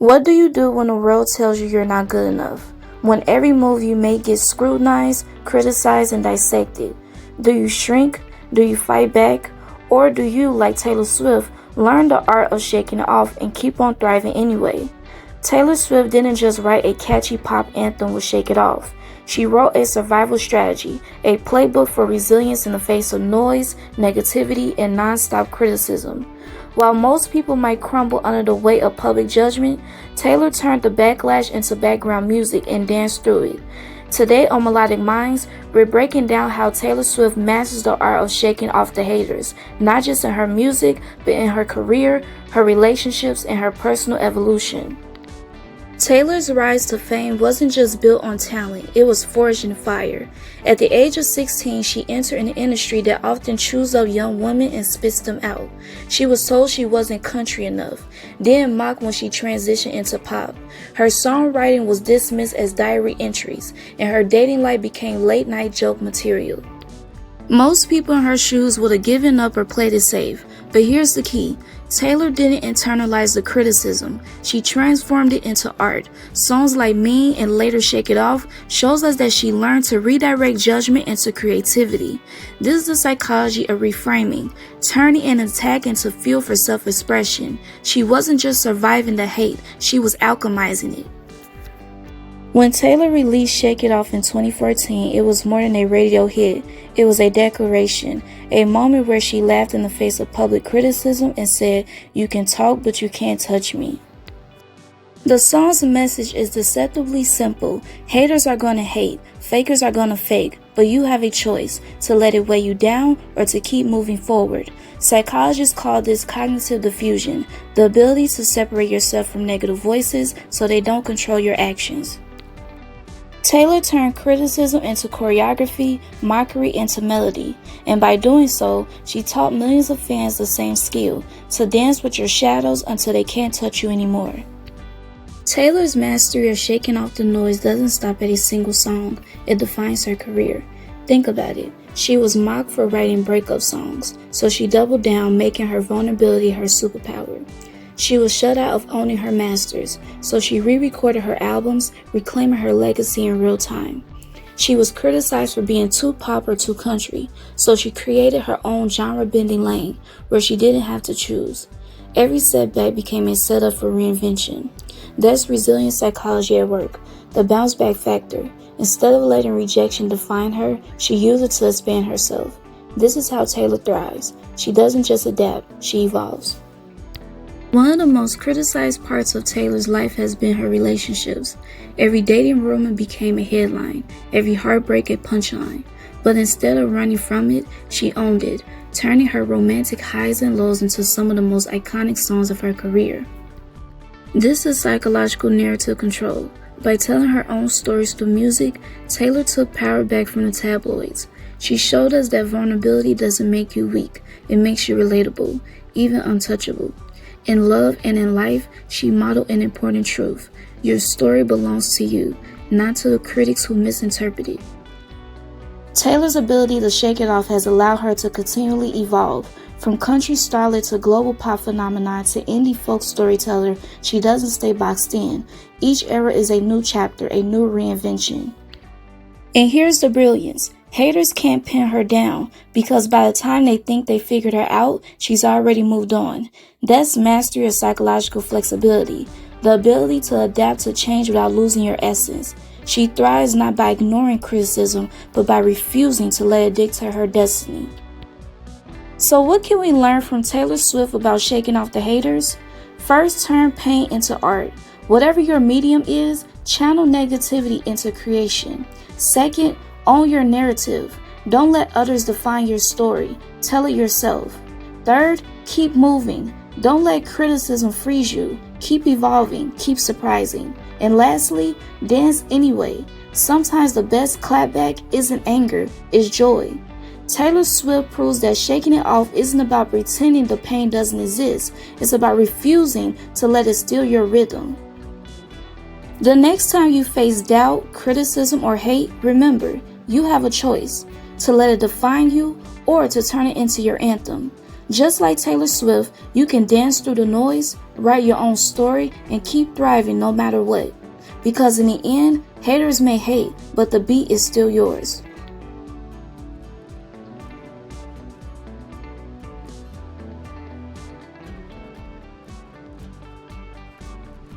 What do you do when the world tells you you're not good enough? When every move you make gets scrutinized, criticized, and dissected? Do you shrink? Do you fight back? Or do you, like Taylor Swift, learn the art of shaking it off and keep on thriving anyway? Taylor Swift didn't just write a catchy pop anthem with Shake It Off. She wrote a survival strategy, a playbook for resilience in the face of noise, negativity, and non-stop criticism. While most people might crumble under the weight of public judgment, Taylor turned the backlash into background music and danced through it. Today on Melodic Minds, we're breaking down how Taylor Swift masters the art of shaking off the haters, not just in her music, but in her career, her relationships, and her personal evolution. Taylor's rise to fame wasn't just built on talent, it was forged in fire. At the age of 16, she entered an industry that often chews up young women and spits them out. She was told she wasn't country enough, then mocked when she transitioned into pop. Her songwriting was dismissed as diary entries, and her dating life became late-night joke material. Most people in her shoes would have given up or played it safe, but here's the key. Taylor didn't internalize the criticism, she transformed it into art. Songs like Mean and later Shake It Off shows us that she learned to redirect judgment into creativity. This is the psychology of reframing, turning an attack into fuel for self-expression. She wasn't just surviving the hate, she was alchemizing it. When Taylor released Shake It Off in 2014, it was more than a radio hit. It was a declaration, a moment where she laughed in the face of public criticism and said, "You can talk, but you can't touch me." The song's message is deceptively simple. Haters are gonna hate, fakers are gonna fake, but you have a choice to let it weigh you down or to keep moving forward. Psychologists call this cognitive diffusion, the ability to separate yourself from negative voices so they don't control your actions. Taylor turned criticism into choreography, mockery into melody, and by doing so, she taught millions of fans the same skill, to dance with your shadows until they can't touch you anymore. Taylor's mastery of shaking off the noise doesn't stop at a single song, it defines her career. Think about it, she was mocked for writing breakup songs, so she doubled down, making her vulnerability her superpower. She was shut out of owning her masters, so she re-recorded her albums, reclaiming her legacy in real time. She was criticized for being too pop or too country, so she created her own genre-bending lane, where she didn't have to choose. Every setback became a setup for reinvention. That's resilient psychology at work, the bounce-back factor. Instead of letting rejection define her, she used it to expand herself. This is how Taylor thrives. She doesn't just adapt, she evolves. One of the most criticized parts of Taylor's life has been her relationships. Every dating rumor became a headline, every heartbreak a punchline. But instead of running from it, she owned it, turning her romantic highs and lows into some of the most iconic songs of her career. This is psychological narrative control. By telling her own stories through music, Taylor took power back from the tabloids. She showed us that vulnerability doesn't make you weak, it makes you relatable, even untouchable. In love and in life, she modeled an important truth. Your story belongs to you, not to the critics who misinterpret it. Taylor's ability to shake it off has allowed her to continually evolve. From country starlet to global pop phenomenon to indie folk storyteller, she doesn't stay boxed in. Each era is a new chapter, a new reinvention. And here's the brilliance. Haters can't pin her down because by the time they think they figured her out, she's already moved on. That's mastery of psychological flexibility, the ability to adapt to change without losing your essence. She thrives not by ignoring criticism, but by refusing to let it dictate her destiny. So what can we learn from Taylor Swift about shaking off the haters? First, turn pain into art. Whatever your medium is, channel negativity into creation. Second, own your narrative. Don't let others define your story. Tell it yourself. Third, keep moving. Don't let criticism freeze you. Keep evolving. Keep surprising. And lastly, dance anyway. Sometimes the best clapback isn't anger, it's joy. Taylor Swift proves that shaking it off isn't about pretending the pain doesn't exist. It's about refusing to let it steal your rhythm. The next time you face doubt, criticism, or hate, remember, you have a choice to let it define you or to turn it into your anthem. Just like Taylor Swift, you can dance through the noise, write your own story, and keep thriving no matter what. Because in the end, haters may hate, but the beat is still yours.